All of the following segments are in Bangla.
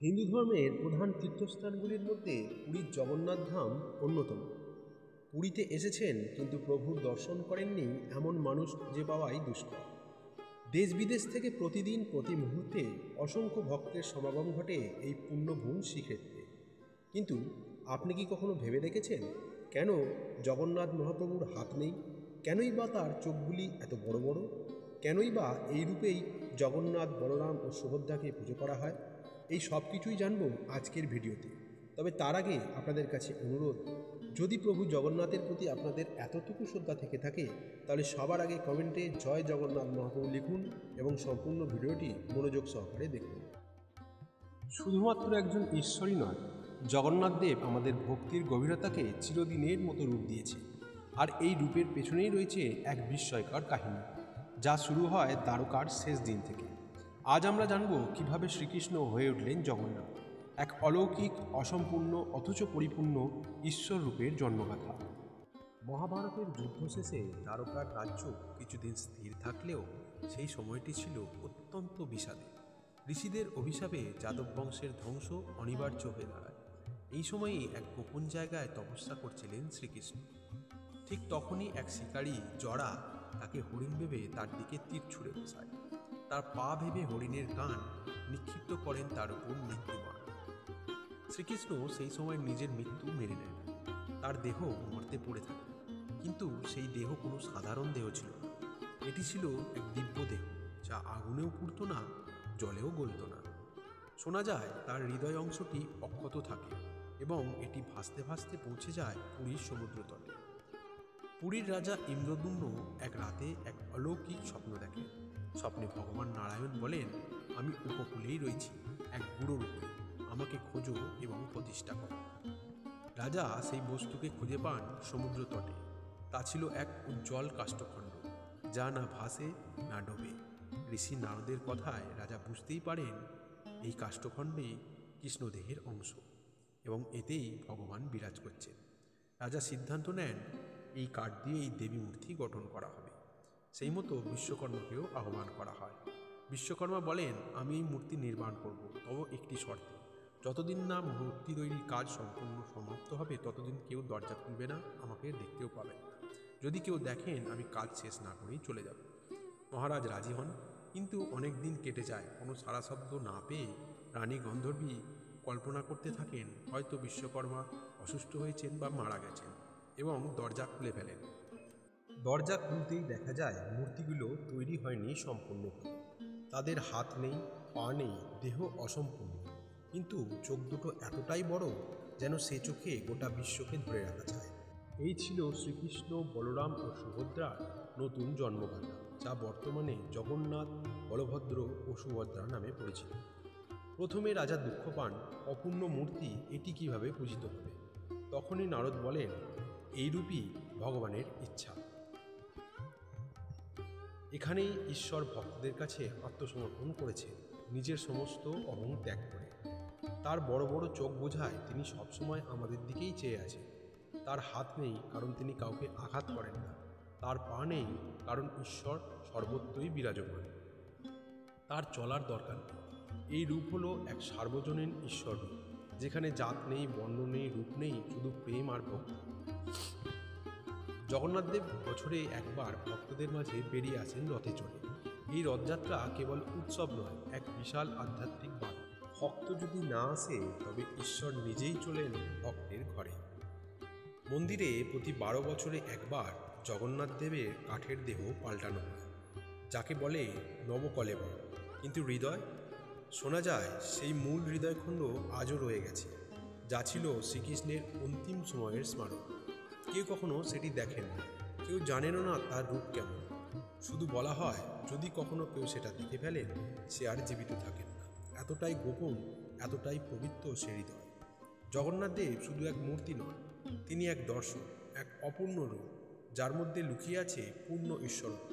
হিন্দু ধর্মের প্রধান তীর্থস্থানগুলির মধ্যে পুরীর জগন্নাথ ধাম অন্যতম। পুরীতে এসেছেন কিন্তু প্রভুর দর্শন করেননি এমন মানুষ খুঁজে পাওয়াই দুষ্কর। দেশ বিদেশ থেকে প্রতিদিন প্রতি মুহূর্তে অসংখ্য ভক্তের সমাগম ঘটে এই পুণ্যভূম শ্রীক্ষেত্রে। কিন্তু আপনি কি কখনো ভেবে দেখেছেন কেন জগন্নাথ মহাপ্রভুর হাত নেই? কেনই বা তার চোখগুলি এত বড় বড়? কেনই বা এই রূপেই জগন্নাথ, বলরাম ও সুভদ্রাকে পুজো করা হয়? এই সব কিছুই জানব আজকের ভিডিওতে। তবে তার আগে আপনাদের কাছে অনুরোধ, যদি প্রভু জগন্নাথের প্রতি আপনাদের এতটুকু শ্রদ্ধা থেকে থাকে তাহলে সবার আগে কমেন্টে জয় জগন্নাথ মহাপ্রভু লিখুন এবং সম্পূর্ণ ভিডিওটি মনোযোগ সহকারে দেখুন। শুধুমাত্র একজন ঈশ্বরই নয়, জগন্নাথ দেব আমাদের ভক্তির গভীরতাকে চিরদিনের মতো রূপ দিয়েছে। আর এই রূপের পেছনেই রয়েছে এক বিস্ময়কর কাহিনী, যা শুরু হয় দ্বারকার শেষ দিন থেকে। আজ আমরা জানব কিভাবে শ্রীকৃষ্ণ হয়ে উঠলেন জগন্নাথ, এক অলৌকিক, অসম্পূর্ণ অথচ পরিপূর্ণ ঈশ্বর রূপের জন্মগাথা। মহাভারতের যুদ্ধ শেষে দ্বারকার রাজ্য কিছুদিন স্থির থাকলেও সেই সময়টি ছিল অত্যন্ত বিষাদে। ঋষিদের অভিশাপে যাদব বংশের ধ্বংস অনিবার্য হয়ে দাঁড়ায়। এই সময়েই এক গোপন জায়গায় তপস্যা করছিলেন শ্রীকৃষ্ণ। ঠিক তখনই এক শিকারী জরা তাকে হরিণ ভেবে তার দিকে তীর ছুঁড়ে বসায়। তার পা ভেবে হরিণের কান নিক্ষিপ্ত করেন তার উপর মৃত্যুবাণ। শ্রীকৃষ্ণ সেই সময় নিজের মৃত্যু মেনে নেন। তার দেহ মর্তে পড়ে থাকে, কিন্তু সেই দেহ কোনো সাধারণ দেহ ছিল না। এটি ছিল এক দিব্য দেহ, যা আগুনেও পুড়ত না, জলেও গলত না। শোনা যায় তার হৃদয় অংশটি অক্ষত থাকে এবং এটি ভাসতে ভাসতে পৌঁছে যায় পুরীর সমুদ্রতটে। পুরীর রাজা ইন্দ্রদ্যুম্ন এক রাতে এক অলৌকিক স্বপ্ন দেখেন। স্বপ্নে ভগবান নারায়ণ বলেন, আমি উপকূলেই রয়েছি, এক বুড়ো রূপে, আমাকে খোঁজো এবং প্রতিষ্ঠা করো। রাজা সেই বস্তুকে খুঁজে পান সমুদ্র তটে। তা ছিল এক উজ্জ্বল কাষ্ঠখণ্ড, যা না ভাসে না ডোবে। ঋষি নারদের কথায় রাজা বুঝতেই পারেন এই কাষ্ঠখণ্ডে কৃষ্ণদেহের অংশ এবং এতেই ভগবান বিরাজ করছেন। রাজা সিদ্ধান্ত নেন এই কাঠ দিয়ে এই দেবী মূর্তি গঠন করা হবে। সেই মতো বিশ্বকর্মাকেও আহ্বান করা হয়। বিশ্বকর্মা বলেন, আমি এই মূর্তি নির্মাণ করব, তবে একটি শর্তে, যতদিন না মূর্তি তৈরির কাজ সম্পূর্ণ সমাপ্ত হবে ততদিন কেউ দরজা খুলবে না, আমাকে দেখতেও পাবেন না। যদি কেউ দেখেন আমি কাজ শেষ না করেই চলে যাব। মহারাজ রাজি হন, কিন্তু অনেক দিন কেটে যায়। কোনো সাড়া শব্দ না পেয়ে রানী গন্ধর্বী কল্পনা করতে থাকেন হয়তো বিশ্বকর্মা অসুস্থ হয়েছেন বা মারা গেছেন, এবং দরজা খুলে ফেলেন। দরজা খুলতেই দেখা যায় মূর্তিগুলো তৈরি হয়নি সম্পূর্ণভাবে। তাদের হাত নেই, পা নেই, দেহ অসম্পূর্ণ, কিন্তু চোখ দুটো এতটাই বড় যেন সে চোখে গোটা বিশ্বকে ধরে রাখা যায়। এই ছিল শ্রীকৃষ্ণ, বলরাম ও সুভদ্রার নতুন জন্মগাথা, যা বর্তমানে জগন্নাথ, বলভদ্র ও সুভদ্রা নামে পরিচিত। প্রথমে রাজা দুঃখ পান, অপূর্ণ মূর্তি, এটি কিভাবে পূজিত হবে। তখনই নারদ বলেন, এই রূপই ভগবানের ইচ্ছা। এখানেই ঈশ্বর ভক্তদের কাছে আত্মসমর্পণ করেছেন, নিজের সমস্ত অহং ত্যাগ করে। তার বড় বড় চোখ বোঝায় তিনি সবসময় আমাদের দিকেই চেয়ে আছেন। তার হাত নেই কারণ তিনি কাউকে আঘাত করেন না। তার পা নেই কারণ ঈশ্বর সর্বত্রই বিরাজমান। তার চলার দরকার নেই। এই রূপ হলো এক সার্বজনীন ঈশ্বর রূপ, যেখানে জাত নেই, বর্ণ নেই, রূপ নেই, শুধু প্রেম আর ভক্তি। জগন্নাথদেব বছরে একবার ভক্তদের মাঝে বেরিয়ে আসেন রথে চড়ে। এই রথযাত্রা কেবল উৎসব নয়, এক বিশাল আধ্যাত্মিক বার্তা। ভক্ত যদি না আসে তবে ঈশ্বর নিজেই চলেন ভক্তের ঘরে। মন্দিরে প্রতি 12 বছরে একবার জগন্নাথ দেবের কাঠের দেহ পাল্টানো হয়, যাকে বলে নবকলেবর। কিন্তু হৃদয়, শোনা যায় সেই মূল হৃদয়খণ্ড আজও রয়ে গেছে, যা ছিল শ্রীকৃষ্ণের অন্তিম সময়ের স্মারক। কেউ কখনো সেটি দেখেন না, কেউ জানেনও না তার রূপ কেমন। শুধু বলা হয়, যদি কখনো কেউ সেটা দেখে ফেলেন সে আর জীবিত থাকেন না। এতটাই গোপন, এতটাই পবিত্র সে হৃদয়। জগন্নাথ দেব শুধু এক মূর্তি নয়, তিনি এক দর্শন, এক অপূর্ণ রূপ, যার মধ্যে লুকিয়ে আছে পূর্ণ ঈশ্বরত্ব।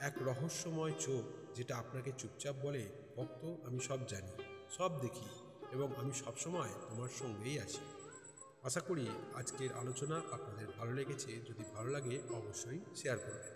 এক রহস্যময় চোখ, যেটা আপনাকে চুপচাপ বলে, ভক্ত, আমি সব জানি, সব দেখি, এবং আমি সবসময় তোমার সঙ্গেই আছি। আশা করি আজকের আলোচনা আপনাদের ভালো লেগেছে। যদি ভালো লাগে অবশ্যই শেয়ার করবেন।